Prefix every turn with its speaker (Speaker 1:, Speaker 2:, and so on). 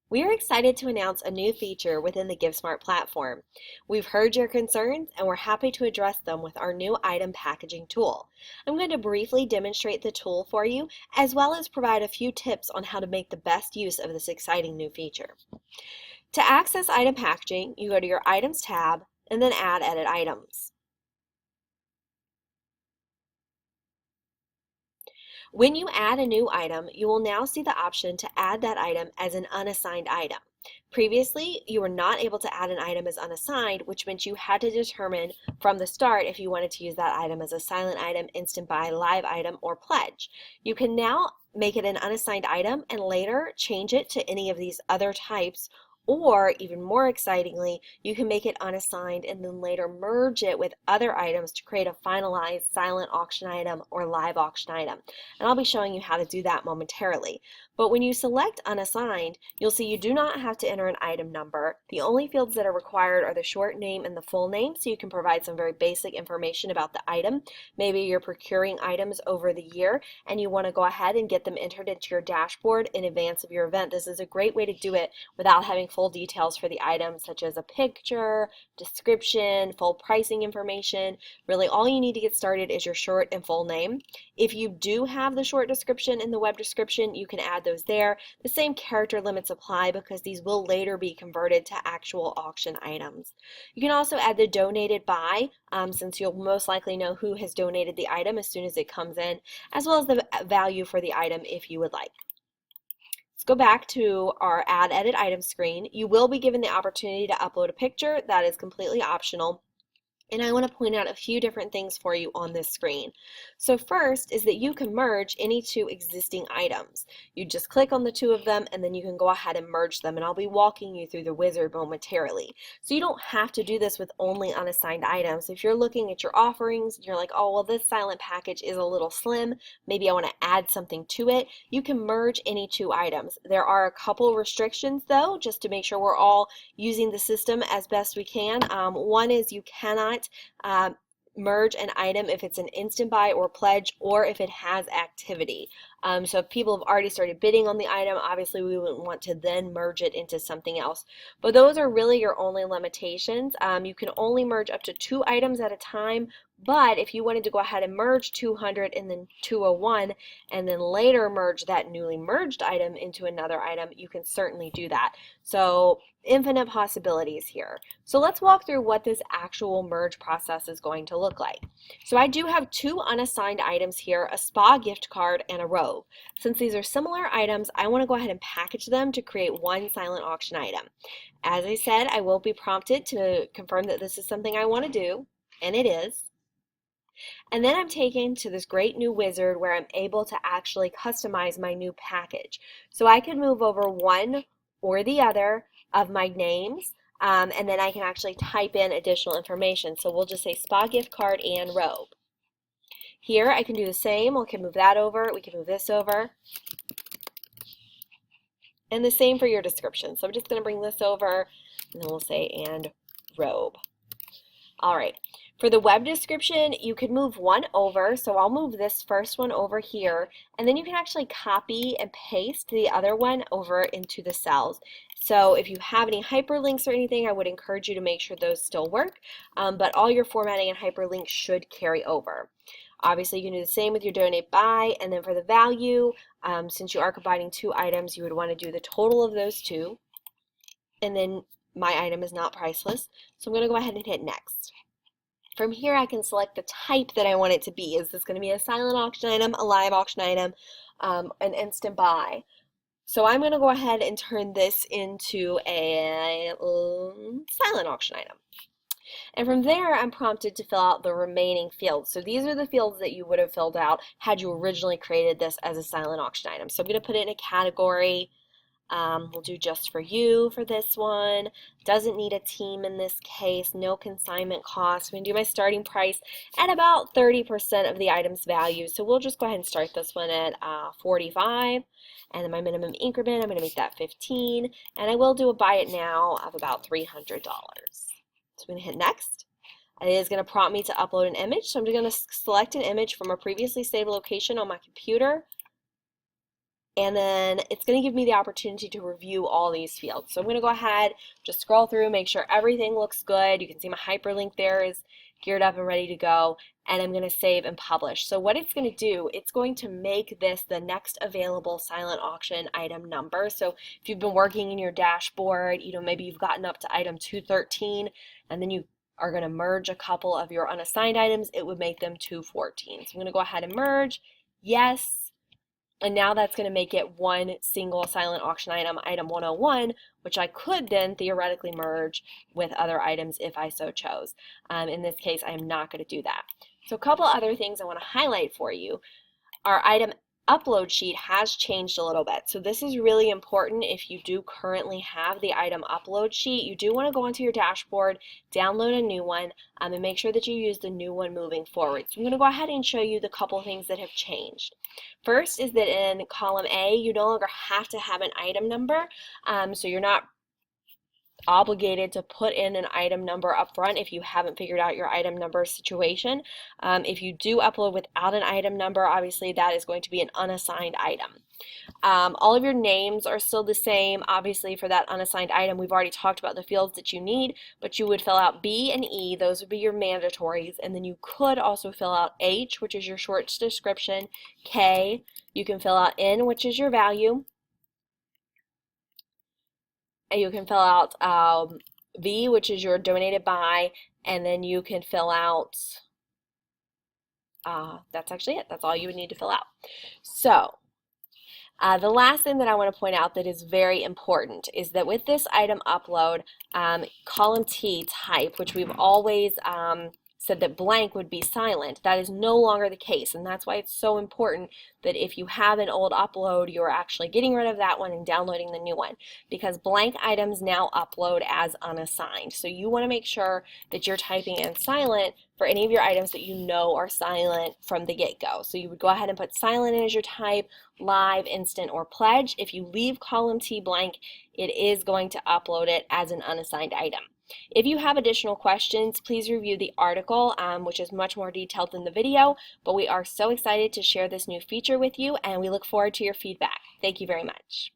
Speaker 1: We are excited to announce a new feature within the GiveSmart platform. We've heard your concerns and we're happy to address them with our new item packaging tool. I'm going to briefly demonstrate the tool for you as well as provide a few tips on how to make the best use of this exciting new feature. To access item packaging, you go to your Items tab and then Add Edit Items. When you add a new item, you will now see the option to add that item as an unassigned item. Previously, you were not able to add an item as unassigned, which meant you had to determine from the start if you wanted to use that item as a silent item, instant buy, live item, or pledge. You can now make it an unassigned item and later change it to any of these other types, or even more excitingly, you can make it unassigned and then later merge it with other items to create a finalized silent auction item or live auction item. And I'll be showing you how to do that momentarily. But when you select unassigned, you'll see you do not have to enter an item number. The only fields that are required are the short name and the full name, so you can provide some very basic information about the item. Maybe you're procuring items over the year and you want to go ahead and get them entered into your dashboard in advance of your event. This is a great way to do it without having full details for the item, such as a picture, description, full pricing information. Really, all you need to get started is your short and full name. If you do have the short description in the web description, you can add those there. The same character limits apply because these will later be converted to actual auction items. You can also add the donated by, since you'll most likely know who has donated the item as soon as it comes in, as well as the value for the item if you would like. Let's go back to our Add Edit Item screen. You will be given the opportunity to upload a picture. That is completely optional. And I want to point out a few different things for you on this screen. So first is that you can merge any two existing items. You just click on the two of them and then you can go ahead and merge them, and I'll be walking you through the wizard momentarily. So you don't have to do this with only unassigned items. If you're looking at your offerings and you're like, oh well, this silent package is a little slim, maybe I want to add something to it, you can merge any two items. There are a couple restrictions though, just to make sure we're all using the system as best we can. One is you cannot merge an item if it's an instant buy or pledge, or if it has activity. So if people have already started bidding on the item, obviously we wouldn't want to then merge it into something else. But those are really your only limitations. You can only merge up to 2 items at a time, but if you wanted to go ahead and merge 200 and then 201 and then later merge that newly merged item into another item, you can certainly do that. So infinite possibilities here. So let's walk through what this actual merge process is going to look like. So I do have 2 unassigned items here, a spa gift card and a robe. Since these are similar items, I want to go ahead and package them to create one silent auction item. As I said, I will be prompted to confirm that this is something I want to do, and it is. And then I'm taken to this great new wizard where I'm able to actually customize my new package. So I can move over one or the other of my names, and then I can actually type in additional information. So we'll just say spa gift card and robe. Here I can do the same. We can move that over. We can move this over. And the same for your description. So I'm just going to bring this over, and then we'll say and robe. All right. For the web description, you could move one over, so I'll move this first one over here, and then you can actually copy and paste the other one over into the cells. So if you have any hyperlinks or anything, I would encourage you to make sure those still work, but all your formatting and hyperlinks should carry over. Obviously, you can do the same with your donate by, and then for the value, since you are combining 2 items, you would want to do the total of those 2, and then my item is not priceless, so I'm going to go ahead and hit next. From here, I can select the type that I want it to be. Is this going to be a silent auction item, a live auction item, an instant buy? So I'm going to go ahead and turn this into a silent auction item. And from there, I'm prompted to fill out the remaining fields. So these are the fields that you would have filled out had you originally created this as a silent auction item. So I'm going to put it in a category. We'll do just for you for this one. Doesn't need a team in this case. No consignment cost. I'm going to do my starting price at about 30% of the item's value. So we'll just go ahead and start this one at 45. And then my minimum increment, I'm going to make that 15. And I will do a buy it now of about $300. So I'm going to hit next. It is going to prompt me to upload an image. So I'm just going to select an image from a previously saved location on my computer. and then it's going to give me the opportunity to review all these fields. So I'm going to go ahead, just scroll through, make sure everything looks good. You can see my hyperlink there is geared up and ready to go, and I'm going to save and publish. So what it's going to do, it's going to make this the next available silent auction item number. So if you've been working in your dashboard, maybe you've gotten up to item 213, and then you are going to merge a couple of your unassigned items, it would make them 214. So I'm going to go ahead and merge, yes. And now that's going to make it one single silent auction item, item 101, which I could then theoretically merge with other items if I so chose. In this case, I am not going to do that. So a couple other things I want to highlight for you. Our item upload sheet has changed a little bit. So this is really important if you do currently have the item upload sheet. You do want to go onto your dashboard, download a new one, and make sure that you use the new one moving forward. So I'm going to go ahead and show you the couple things that have changed. First is that in column A, you no longer have to have an item number, so you're not obligated to put in an item number up front if you haven't figured out your item number situation. If you do upload without an item number, obviously that is going to be an unassigned item. All of your names are still the same. Obviously for that unassigned item, we've already talked about the fields that you need, but you would fill out B and E, those would be your mandatories, and then you could also fill out H, which is your short description, K, you can fill out N, which is your value, and you can fill out V, which is your donated by, and then you can fill out, that's actually it. That's all you would need to fill out. So the last thing that I want to point out that is very important is that with this item upload, column T type, which we've always said that blank would be silent, that is no longer the case, and that's why it's so important that if you have an old upload, you're actually getting rid of that one and downloading the new one, because blank items now upload as unassigned. So you want to make sure that you're typing in silent for any of your items that you know are silent from the get-go. So you would go ahead and put silent in as your type, live, instant, or pledge. If you leave column T blank, it is going to upload it as an unassigned item. If you have additional questions, please review the article, which is much more detailed than the video, but we are so excited to share this new feature with you, and we look forward to your feedback. Thank you very much.